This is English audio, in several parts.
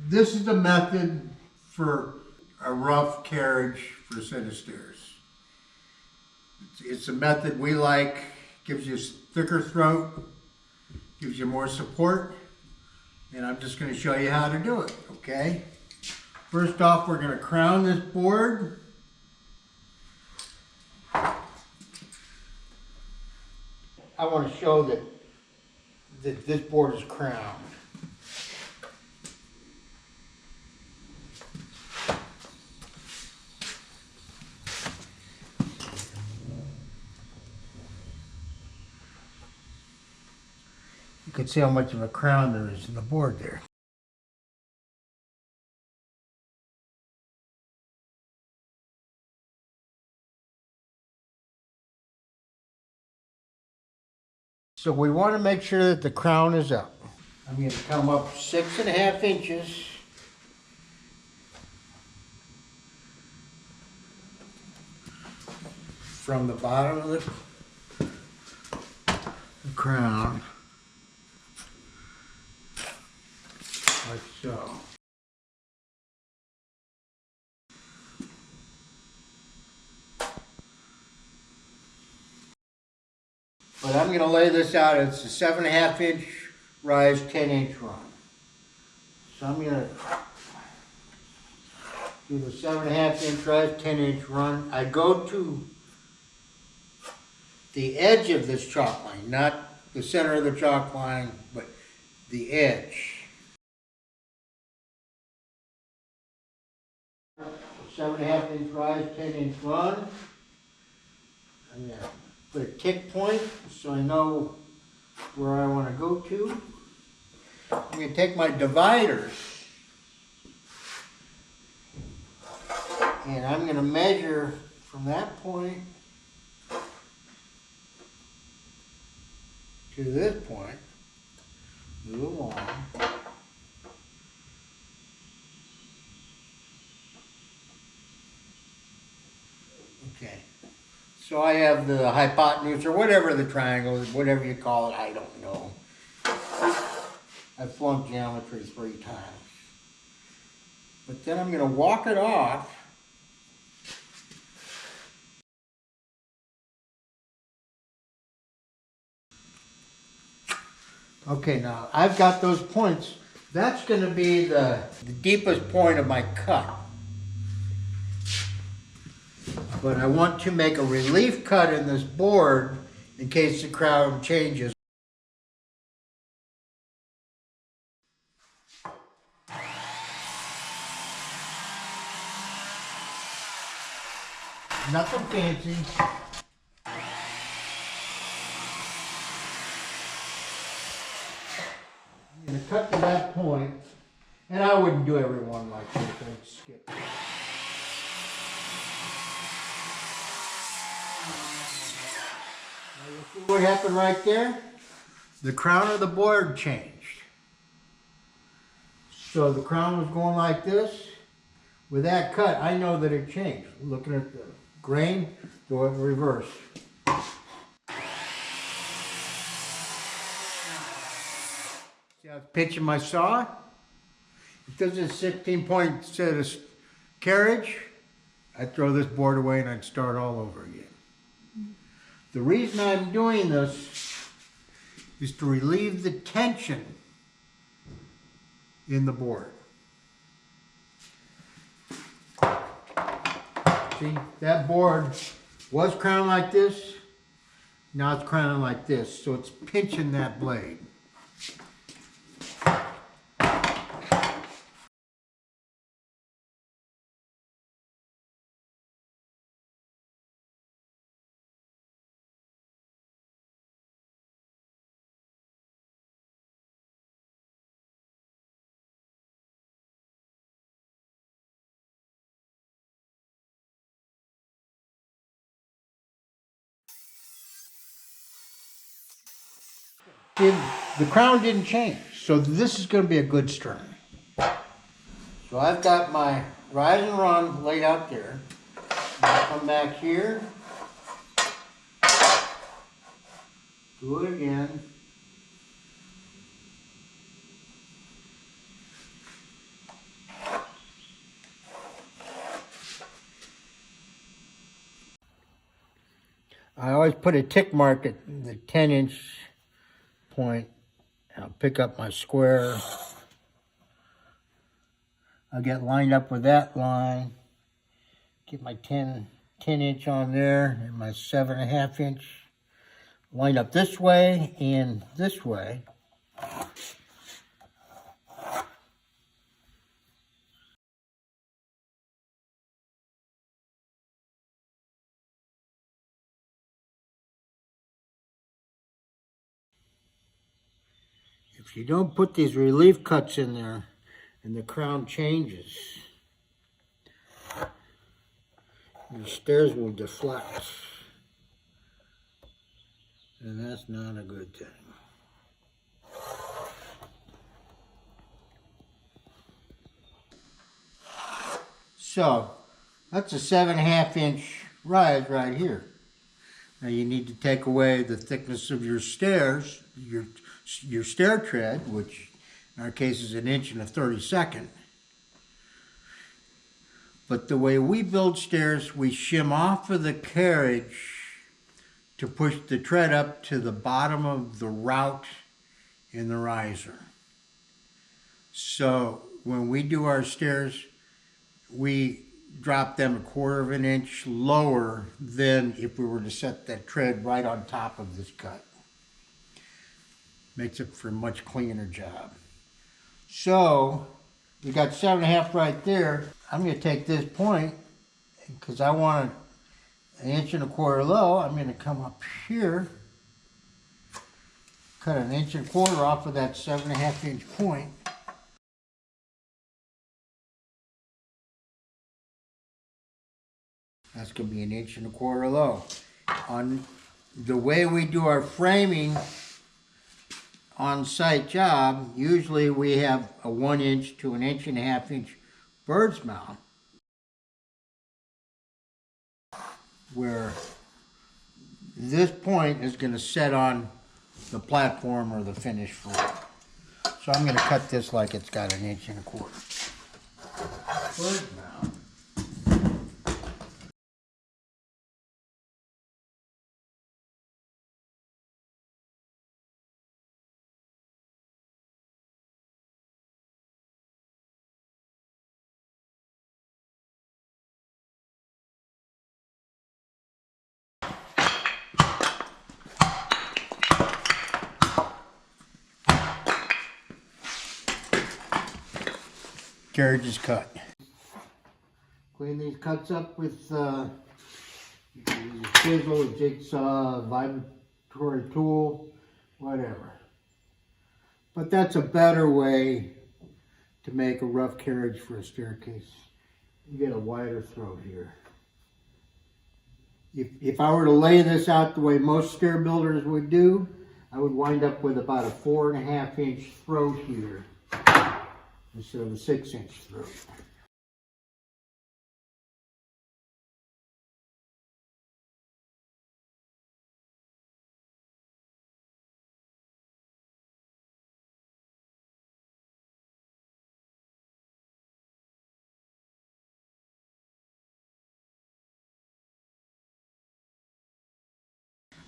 This is the method for a rough carriage for a set of stairs. It's a method we like, gives you a thicker throat, gives you more support, and I'm just going to show you how to do it, okay? First off, we're going to crown this board. I want to show that this board is crowned. You can see how much of a crown there is in the board there. So we want to make sure that the crown is up. I'm going to come up 6.5 inches. From the bottom of the crown. Like so. But I'm going to lay this out. It's a 7.5 inch rise, 10-inch run. So I'm going to do the 7.5 inch rise, 10-inch run. I go to the edge of this chalk line, not the center of the chalk line, but the edge. 7.5 inch rise, 10-inch run. I'm going to put a tick point so I know where I want to go to. I'm going to take my dividers and I'm going to measure from that point to this point, move along. Okay. So I have the hypotenuse, or whatever the triangle is, whatever you call it, I don't know. I flunked geometry 3 times. But then I'm going to walk it off. Okay, now I've got those points. That's going to be the deepest point of my cut. But I want to make a relief cut in this board in case the crown changes. Nothing fancy. I'm going to cut to that point, and I wouldn't do everyone like this. I'd skip. See what happened right there? The crown of the board changed. So the crown was going like this. With that cut, I know that it changed. Looking at the grain, go in reverse. See how it's pitching my saw? If this is a 16-point set of carriage, I'd throw this board away and I'd start all over again. The reason I'm doing this is to relieve the tension in the board. See, that board was crowned like this, now it's crowned like this, so it's pinching that blade. The crown didn't change, so this is going to be a good stern. So I've got my rise and run laid out there. I'll come back here, do it again. always put a tick mark at the 10-inch point. I'll pick up my square. I'll get lined up with that line. Get my 10-inch on there and my 7.5-inch. Line up this way and this way. If you don't put these relief cuts in there and the crown changes, your stairs will deflect. And that's not a good thing. So, that's a 7.5-inch rise right here. Now you need to take away the thickness of your stairs, your stair tread, which in our case is 1 1/32 inches. But the way we build stairs, we shim off of the carriage to push the tread up to the bottom of the route in the riser. So when we do our stairs, we drop them 1/4 inch lower than if we were to set that tread right on top of this cut. Makes it for a much cleaner job. So we got 7.5 right there. I'm going to take this point, because I want it 1 1/4 inch low. I'm going to come up here, cut 1 1/4 inch off of that 7.5-inch point. That's going to be 1 1/4 inch low. On the way we do our framing on-site job, usually we have a 1 inch to 1.5 inch bird's mouth, where this point is going to set on the platform or the finished floor. So I'm going to cut this like it's got 1 1/4 inch. Bird's mouth. Carriages cut. Clean these cuts up with chisel, jigsaw, vibratory tool, whatever. But that's a better way to make a rough carriage for a staircase. You get a wider throat here. If I were to lay this out the way most stair builders would do, I would wind up with about a 4.5 inch throat here, instead of a 6 inch throat.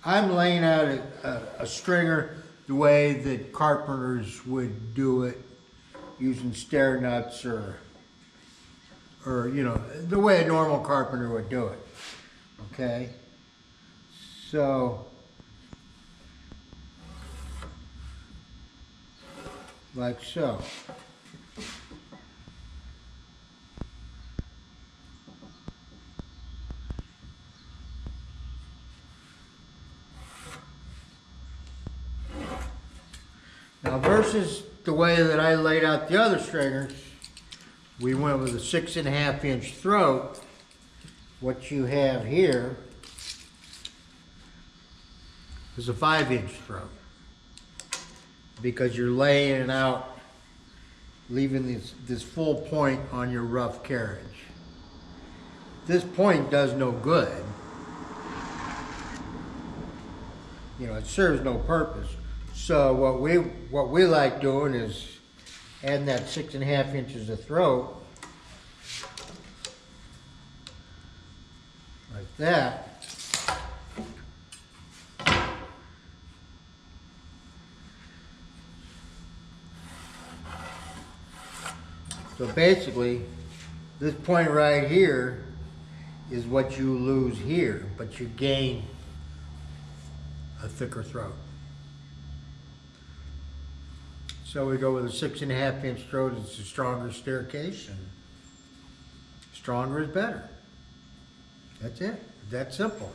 I'm laying out a stringer the way that carpenters would do it, using stair nuts or you know, the way a normal carpenter would do it. Okay? So, like so. Now versus the way that I laid out the other stringers, we went with a 6.5 inch throat. What you have here is a 5 inch throat, because you're laying it out, leaving this full point on your rough carriage. This point does no good. You know, it serves no purpose. So what we like doing is adding that 6.5 inches of throat, like that. So basically, this point right here is what you lose here, but you gain a thicker throat. So we go with a 6.5 inch throat. It's a stronger staircase, and stronger is better. That's it. That's simple.